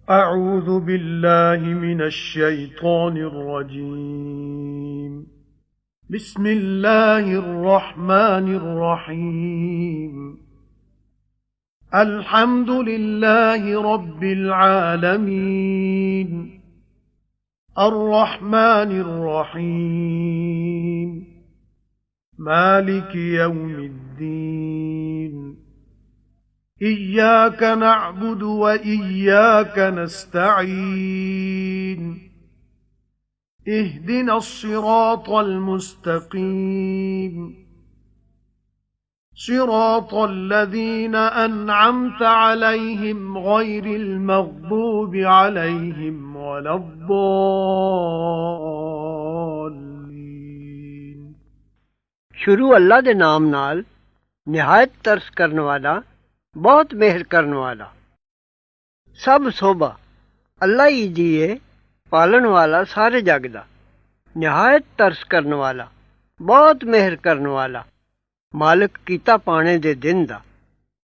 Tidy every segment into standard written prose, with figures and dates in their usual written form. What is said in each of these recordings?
أعوذ بالله من الشيطان الرجيم. بسم الله الرحمن الرحيم. الحمد لله رب العالمين، الرحمن الرحيم، مالك يوم الدين. إِيَّاكَ نَعْبُدُ وَإِيَّاكَ نَسْتَعِينُ. اهْدِنَا الصِّرَاطَ الْمُسْتَقِيمَ، صِرَاطَ الَّذِينَ أَنْعَمْتَ عَلَيْهِمْ غَيْرِ الْمَغْضُوبِ عَلَيْهِمْ وَلَا الضَّالِّينَ۔ ਸ਼ੁਰੂ ਅੱਲਾ ਦੇ ਨਾਮ ਨਾਲ ਨਿਹਾਇਤ ਤਰਸ ਕਰਨ ਵਾਲਾ, ਬਹੁਤ ਮਿਹਰ ਕਰਨ ਵਾਲਾ। ਸਭ ਸੋਭਾ ਅੱਲਾ ਹੀ ਦੀ ਏ, ਪਾਲਣ ਵਾਲਾ ਸਾਰੇ ਜਗ ਦਾ, ਨਿਹਾਇਤ ਤਰਸ ਕਰਨ ਵਾਲਾ, ਬਹੁਤ ਮਿਹਰ ਕਰਨ ਵਾਲਾ, ਮਾਲਕ ਕੀਤਾ ਪਾਣੇ ਦੇ ਦਿਨ ਦਾ।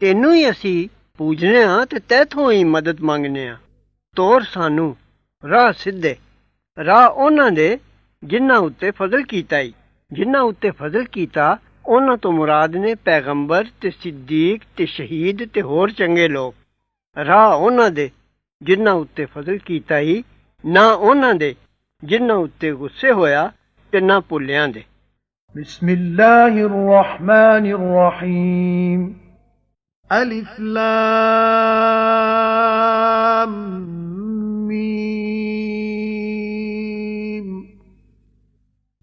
ਤੈਨੂੰ ਹੀ ਅਸੀਂ ਪੂਜਨੇ ਹਾਂ ਤੇ ਤੈਥੋਂ ਹੀ ਮਦਦ ਮੰਗਨੇ ਹਾਂ। ਤੋਰ ਸਾਨੂੰ ਰਾਹ ਸਿੱਧੇ, ਰਾਹ ਉਹਨਾਂ ਦੇ ਜਿਨ੍ਹਾਂ ਉੱਤੇ ਫਜ਼ਲ ਕੀਤਾ ਈ। ਜਿਨ੍ਹਾਂ ਉੱਤੇ ਫਜ਼ਲ ਕੀਤਾ ਉਹਨਾਂ ਤੋਂ ਮੁਰਾਦ ਨੇ ਪੈਗੰਬਰ ਤੇ ਸਿੱਦੀਕ ਤੇ ਸ਼ਹੀਦ ਤੇ ਹੋਰ ਚੰਗੇ ਲੋਕ। ਰਾਹ ਉਹਨਾਂ ਦੇ ਜਿਨ੍ਹਾਂ ਉੱਤੇ ਫਜ਼ਲ ਕੀਤਾ ਹੀ, ਨਾ ਉਹਨਾਂ ਦੇ ਜਿਨ੍ਹਾਂ ਉੱਤੇ ਗੁੱਸੇ ਹੋਇਆ ਤੇ ਨਾ ਭੁੱਲਿਆਂ ਦੇ। ਬਿਸਮਿল্লাহির রহমানির রহিম। ألف لام ميم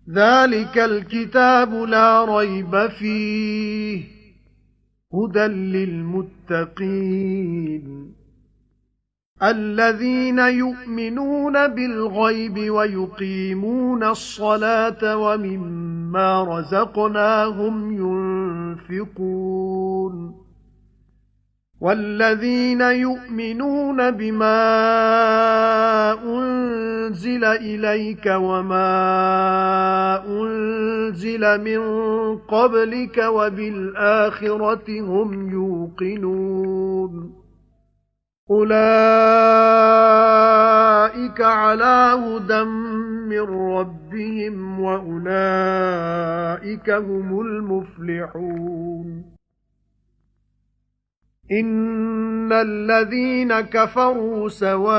ذلك الكتاب لا ريب فيه هدى للمتقين الذين يؤمنون بالغيب ويقيمون الصلاة ومما رزقناهم ينفقون والذين يؤمنون بما أنزل إليك وما أنزل من قبلك وبالآخرة هم يوقنون أولئك على هدى من ربهم وأولئك هم المفلحون إِنَّ الَّذِينَ كَفَرُوا سَوَاءٌ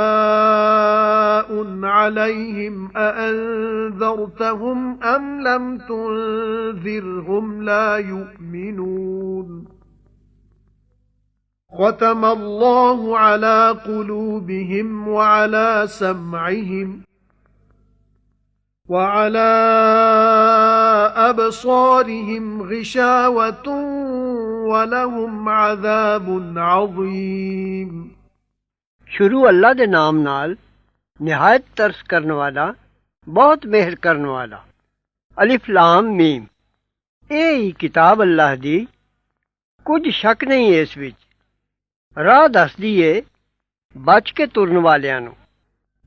عَلَيْهِمْ أَأَنذَرْتَهُمْ أَمْ لَمْ تُنذِرْهُمْ لَا يُؤْمِنُونَ ختم الله على قلوبهم وعلى سمعهم وعلى أبصارهم غشاوة وَلَهُمْ عَذَابٌ عَظِيمٌ۔ ਸ਼ੁਰੂ ਅੱਲਾ ਦੇ ਨਾਮ ਨਾਲ ਨਿਹਾਇਤ ਤਰਸ ਕਰਨ ਵਾਲਾ, ਬਹੁਤ ਮਿਹਰ ਕਰਨ ਵਾਲਾ। ਅਲਿਫ ਲਾਮ ਮੀਮ। ਇਹ ਹੀ ਕਿਤਾਬ ਅੱਲਾਹ ਦੀ, ਕੁਝ ਸ਼ੱਕ ਨਹੀਂ ਇਸ ਵਿੱਚ। ਰਾਹ ਦੱਸਦੀ ਏ ਬਚ ਕੇ ਤੁਰਨ ਵਾਲਿਆਂ ਨੂੰ,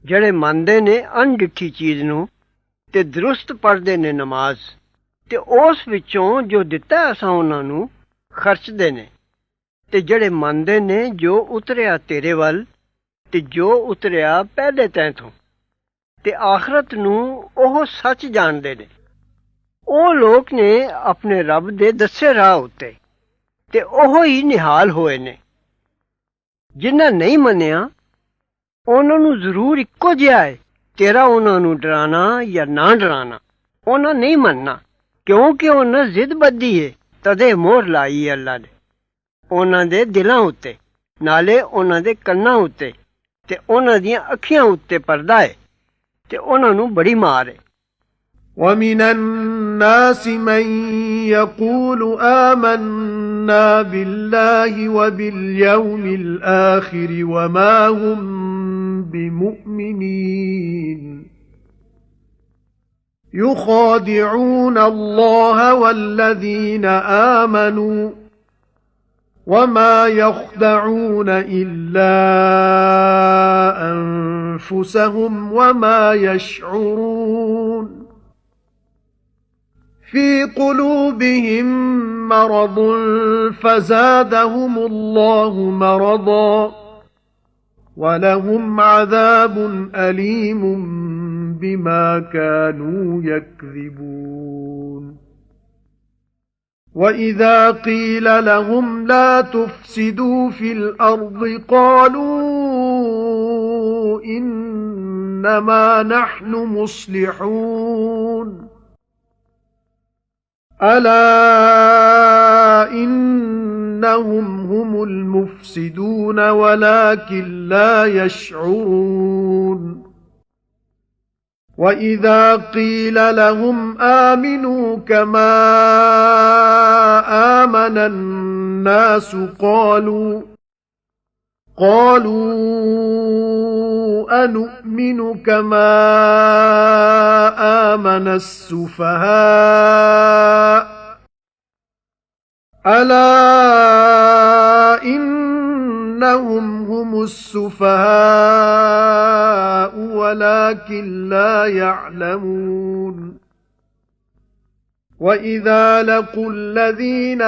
ਜਿਹੜੇ ਮੰਨਦੇ ਨੇ ਅਣਡਿੱਠੀ ਚੀਜ਼ ਨੂੰ ਤੇ ਦਰੁਸਤ ਪੜ੍ਹਦੇ ਨੇ ਨਮਾਜ਼, ਤੇ ਉਸ ਵਿੱਚੋਂ ਜੋ ਦਿੱਤਾ ਅਸਾਂ ਉਹਨਾਂ ਨੂੰ ਖਰਚਦੇ ਨੇ, ਤੇ ਜਿਹੜੇ ਮੰਨਦੇ ਨੇ ਜੋ ਉਤਰਿਆ ਤੇਰੇ ਵੱਲ ਤੇ ਜੋ ਉਤਰਿਆ ਪਹਿਲੇ ਤੈਥੋਂ, ਤੇ ਆਖਰਤ ਨੂੰ ਉਹ ਸੱਚ ਜਾਣਦੇ ਨੇ। ਉਹ ਲੋਕ ਨੇ ਆਪਣੇ ਰੱਬ ਦੇ ਦੱਸੇ ਰਾਹ ਉੱਤੇ, ਤੇ ਉਹ ਹੀ ਨਿਹਾਲ ਹੋਏ ਨੇ। ਜਿਨ੍ਹਾਂ ਨਹੀਂ ਮੰਨਿਆ ਉਹਨਾਂ ਨੂੰ ਜ਼ਰੂਰ ਇੱਕੋ ਜਿਹਾ ਹੈ, ਤੇਰਾ ਉਹਨਾਂ ਨੂੰ ਡਰਾਣਾ ਜਾਂ ਨਾ ਡਰਾਣਾ। ਉਹਨਾਂ ਨਹੀਂ ਮੰਨਣਾ ਕਿਉਂਕਿ ਉਹਨਾਂ ਜ਼ਿੱਦ ਬੱਧੀ ਏ, ਤਦੇ ਮੋਹਰ ਲਾਈ ਅੱਲਾ ਨੇ ਉਹਨਾਂ ਦੇ ਦਿਲਾਂ ਉੱਤੇ, ਨਾਲੇ ਉਹਨਾਂ ਦੇ ਕੰਨਾਂ ਉੱਤੇ ਤੇ ਉਹਨਾਂ ਦੀਆਂ ਅੱਖੀਆਂ ਉੱਤੇ ਪਰਦਾ ਏ, ਤੇ ਉਹਨਾਂ ਨੂੰ ਬੜੀ ਮਾਰ ਏ। وَمِنَ النَّاسِ مَن يَقُولُ آمَنَّا بِاللَّهِ وَبِالْيَوْمِ الْآخِرِ وَمَا هُم بِمُؤْمِنِينَ يُخَادِعُونَ اللَّهَ وَالَّذِينَ آمَنُوا وَمَا يَخْدَعُونَ إِلَّا أَنفُسَهُمْ وَمَا يَشْعُرُونَ فِي قُلُوبِهِم مَّرَضٌ فَزَادَهُمُ اللَّهُ مَرَضًا وَلَهُمْ عَذَابٌ أَلِيمٌ بِمَا كَانُوا يَكْذِبُونَ وَإِذَا قِيلَ لَهُمْ لَا تُفْسِدُوا فِي الْأَرْضِ قَالُوا إِنَّمَا نَحْنُ مُصْلِحُونَ أَلَا إِنَّهُمْ هُمُ الْمُفْسِدُونَ وَلَكِن لَّا يَشْعُرُونَ وَإِذَا قِيلَ لَهُمْ آمِنُوا كَمَا آمَنَ النَّاسُ قَالُوا أَنُؤْمِنُ كَمَا آمَنَ السُّفَهَاءُ أَلَا إِنَّهُمْ هُمُ السُّفَهَاءُ وَلَكِن لَّا يَعْلَمُونَ وَإِذَا لَقُوا الَّذِينَ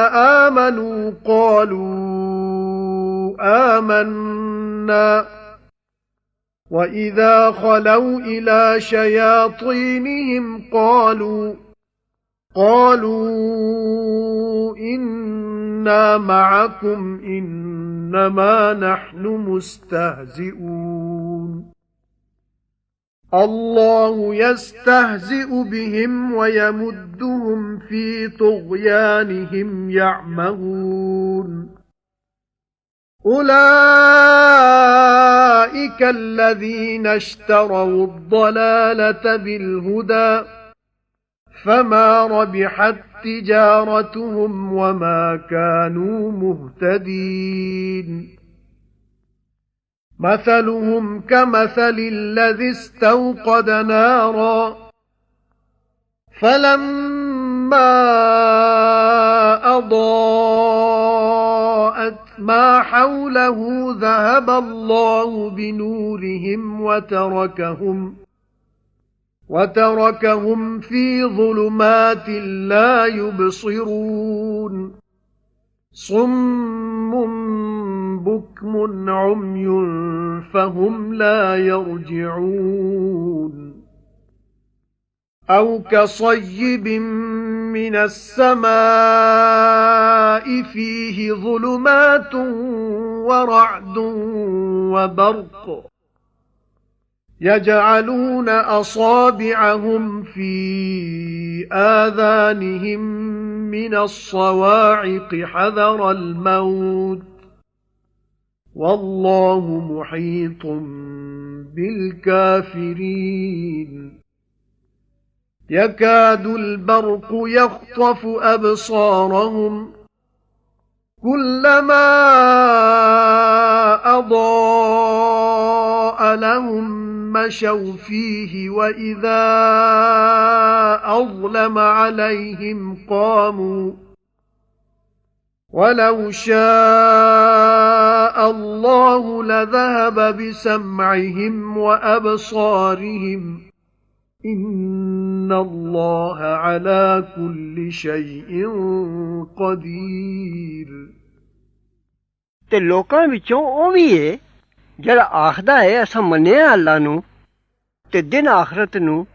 آمَنُوا قَالُوا آمَنَّا وَإِذَا خَلَوْا إِلَى شَيَاطِينِهِمْ قَالُوا إِنَّا مَعَكُمْ إِنَّمَا نَحْنُ مُسْتَهْزِئُونَ اللَّهُ يَسْتَهْزِئُ بِهِمْ وَيَمُدُّهُمْ فِي طُغْيَانِهِمْ يَعْمَهُونَ أُولَئِكَ الَّذِينَ اشْتَرَوُا الضَّلَالَةَ بِالْهُدَى فَمَا رَبِحَتْ تِجَارَتُهُمْ وَمَا كَانُوا مُهْتَدِينَ مَثَلُهُمْ كَمَثَلِ الَّذِي اسْتَوْقَدَ نَارًا فَلَمَّا أَضَاءَتْ مَا حَوْلَهُ ذَهَبَ اللَّهُ بِنُورِهِمْ وَتَرَكَهُمْ فِي ظُلُمَاتٍ لَّا يُبْصِرُونَ صُمٌّ بُكْمٌ عُمْيٌ فَهُمْ لَا يَرْجِعُونَ أَوْ كَصَيِّبٍ مِّنَ السَّمَاءِ فِيهِ ظُلُمَاتٌ وَرَعْدٌ وَبَرْقٌ يَجْعَلُونَ أَصَابِعَهُمْ فِي آذَانِهِم مِّنَ الصَّوَاعِقِ حَذَرَ الْمَوْتِ وَاللَّهُ مُحِيطٌ بِالْكَافِرِينَ يَكَادُ الْبَرْقُ يَخْطَفُ أَبْصَارَهُمْ كُلَّمَا أَضَاءَ لَهُم مَّشَوْا فِيهِ وَإِذَا أَظْلَمَ عَلَيْهِمْ قَامُوا وَلَوْ شَاءَ اللَّهُ لَذَهَبَ بِسَمْعِهِمْ وَأَبْصَارِهِمْ إِنَّ اللَّهَ عَلَى كُلِّ شَيْءٍ قَدِيرٌ ਤੇ ਲੋਕਾਂ ਵਿੱਚੋਂ ਉਹ ਵੀ ਏ ਜਿਹੜਾ ਆਖਦਾ ਹੈ ਅਸਾਂ ਮੰਨਿਆ ਅੱਲਾ ਨੂੰ ਤੇ ਦਿਨ ਆਖਰਤ ਨੂੰ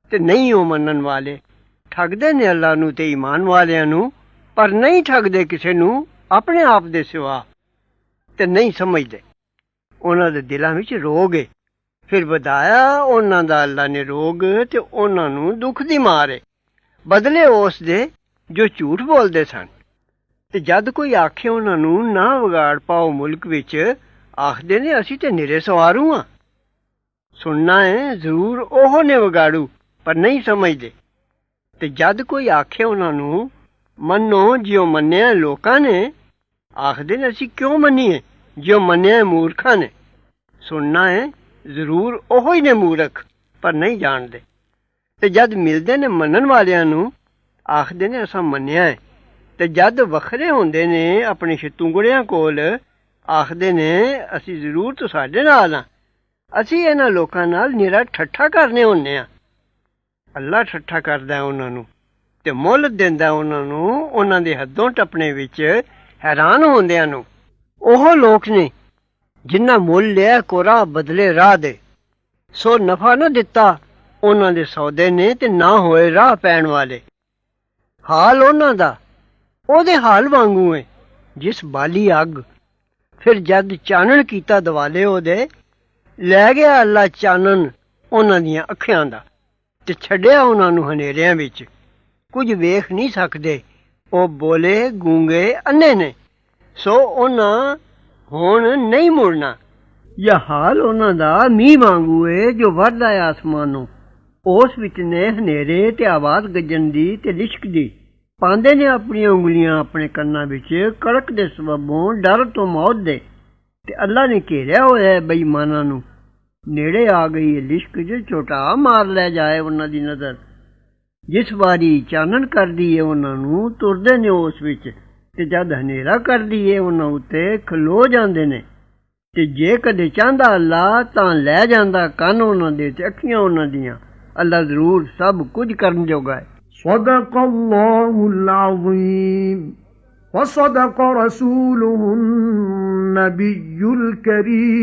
ਤੇ ਨਹੀਂ ਉਹ ਮੰਨਣ ਵਾਲੇ ਠੱਗਦੇ ਨੇ ਅੱਲਾ ਨੂੰ ਤੇ ਈਮਾਨ ਵਾਲਿਆਂ ਨੂੰ ਪਰ ਨਹੀਂ ਠੱਗਦੇ ਕਿਸੇ ਨੂੰ ਆਪਣੇ ਆਪ ਦੇ ਸਿਵਾ ਤੇ ਨਹੀਂ ਸਮਝਦੇ ਉਹਨਾਂ ਦੇ ਦਿਲਾਂ ਵਿੱਚ ਰੋਗ ਏ ਫਿਰ ਵਧਾਇਆ ਉਹਨਾਂ ਦਾ ਅੱਲਾ ਨੇ ਰੋਗ ਤੇ ਉਹਨਾਂ ਨੂੰ ਦੁੱਖ ਦੀ ਮਾਰ ਏ ਬਦਲੇ ਉਸ ਦੇ ਜੋ ਝੂਠ ਬੋਲਦੇ ਸਨ ਤੇ ਜਦ ਕੋਈ ਆਖੇ ਉਹਨਾਂ ਨੂੰ ਨਾ ਵਿਗਾੜ ਪਾਓ ਮੁਲਕ ਵਿੱਚ ਆਖਦੇ ਨੇ ਅਸੀਂ ਤੇ ਨਿਰੇ ਸਵਾਰੂ ਹਾਂ ਸੁਣਨਾ ਹੈ ਜ਼ਰੂਰ ਉਹ ਨੇ ਵਿਗਾੜੂ ਪਰ ਨਹੀਂ ਸਮਝਦੇ ਤੇ ਜਦ ਕੋਈ ਆਖੇ ਉਹਨਾਂ ਨੂੰ ਮੰਨੋ ਜਿਉ ਮੰਨਿਆ ਲੋਕਾਂ ਨੇ ਆਖਦੇ ਨੇ ਅਸੀਂ ਕਿਉਂ ਮੰਨੀਏ ਜਿਉ ਮੰਨਿਆ ਮੂਰਖਾਂ ਨੇ ਸੁਣਨਾ ਹੈ ਜ਼ਰੂਰ ਉਹੋ ਹੀ ਨੇ ਮੂਰਖ ਪਰ ਨਹੀਂ ਜਾਣਦੇ ਤੇ ਜਦ ਮਿਲਦੇ ਨੇ ਮੰਨਣ ਵਾਲਿਆਂ ਨੂੰ ਆਖਦੇ ਨੇ ਅਸਾਂ ਮੰਨਿਆ ਹੈ ਤੇ ਜਦ ਵੱਖਰੇ ਹੁੰਦੇ ਨੇ ਆਪਣੇ ਸ਼ਤੂੰਗੜਿਆਂ ਕੋਲ ਆਖਦੇ ਨੇ ਅਸੀਂ ਜ਼ਰੂਰ ਤੁਹਾਡੇ ਨਾਲ ਹਾਂ ਅਸੀਂ ਇਹਨਾਂ ਲੋਕਾਂ ਨਾਲ ਨਿਰਾ ਠੱਠਾ ਕਰਨੇ ਹੁੰਦੇ ਹਾਂ ਅੱਲਾ ਠੱਠਾ ਕਰਦਾ ਉਹਨਾਂ ਨੂੰ ਤੇ ਮੁੱਲ ਦਿੰਦਾ ਉਹਨਾਂ ਨੂੰ ਉਹਨਾਂ ਦੇ ਹੱਦੋਂ ਟੱਪਣੇ ਵਿੱਚ ਹੈਰਾਨ ਹੁੰਦਿਆਂ ਨੂੰ ਉਹ ਲੋਕ ਨੇ ਜਿਨ੍ਹਾਂ ਮੁੱਲ ਲਿਆ ਕੋਰਾ ਬਦਲੇ ਰਾਹ ਦੇ। ਸੋ ਨਫਾ ਨਾ ਦਿੱਤਾ ਉਹਨਾਂ ਦੇ ਸੌਦੇ ਨੇ ਤੇ ਨਾ ਹੋਏ ਰਾਹ ਪੈਣ ਵਾਲੇ। ਹਾਲ ਉਹਨਾਂ ਦਾ ਉਹਦੇ ਹਾਲ ਵਾਂਗੂ ਏ ਜਿਸ ਬਾਲੀ ਅੱਗ। ਫਿਰ ਜਦ ਚਾਨਣ ਕੀਤਾ ਦਵਾਲੇ ਉਹਦੇ, ਲੈ ਗਿਆ ਅੱਲਾ ਚਾਨਣ ਉਹਨਾਂ ਦੀਆਂ ਅੱਖਾਂ ਦਾ ਤੇ ਛੱਡਿਆ ਉਹਨਾਂ ਨੂੰ ਹਨੇਰਿਆਂ ਵਿੱਚ। ਕੁਝ ਵੇਖ ਨਹੀਂ ਸਕਦੇ, ਉਹ ਬੋਲੇ ਗੂੰਗੇ ਅੰਨੇ ਨੇ, ਸੋ ਉਹਨਾਂ ਹੁਣ ਨਹੀਂ ਮੁੜਨਾ। ਜਾਂ ਹਾਲ ਉਹਨਾਂ ਦਾ ਮੀਂਹ ਵਾਂਗੂ ਏ ਜੋ ਵਰਦਾ ਹੈ ਆਸਮਾਨੋਂ। ਉਸ ਵਿੱਚ ਨੇ ਹਨੇਰੇ ਤੇ ਆਵਾਜ਼ ਗੱਜਣ ਦੀ ਤੇ ਲਿਸ਼ਕ ਦੀ। ਪਾਉਂਦੇ ਨੇ ਆਪਣੀਆਂ ਉਂਗਲੀਆਂ ਆਪਣੇ ਕੰਨਾਂ ਵਿੱਚ ਕੜਕ ਦੇ ਸਬਬੋਂ ਡਰ ਤੋਂ ਮੌਤ ਦੇ। ਤੇ ਅੱਲਾ ਨੇ ਘੇਰਿਆ ਹੋਇਆ ਬੇਈਮਾਨਾਂ ਨੂੰ। ਨੇੜੇ ਆ ਗਈ ਲਿਸ਼ਕ ਚ ਝੋਟਾ ਮਾਰ ਲੈ ਜਾਏ ਉਹਨਾਂ ਦੀ ਨਜ਼ਰ। ਜਿਸ ਵਾਰੀ ਚਾਨਣ ਕਰਦੀ ਏ ਉਹਨਾਂ ਨੂੰ ਤੁਰਦੇ ਨੇ ਉਸ ਵਿੱਚ, ਤੇ ਜਦ ਹਨੇਰਾ ਕਰਦੀ ਏ ਉਹਨਾਂ ਉੱਤੇ ਖਲੋ ਜਾਂਦੇ ਨੇ। ਤੇ ਜੇ ਕਦੇ ਚਾਹੁੰਦਾ ਅੱਲਾ ਤਾਂ ਲੈ ਜਾਂਦਾ ਕੰਨ ਉਹਨਾਂ ਦੇ ਤੇ ਅੱਖੀਆਂ ਉਹਨਾਂ ਦੀਆਂ। ਅੱਲਾ ਜ਼ਰੂਰ ਸਭ ਕੁਝ ਕਰਨ ਜੋਗਾ ਹੈ। صدق الله العظيم وصدق رسوله النبي الكريم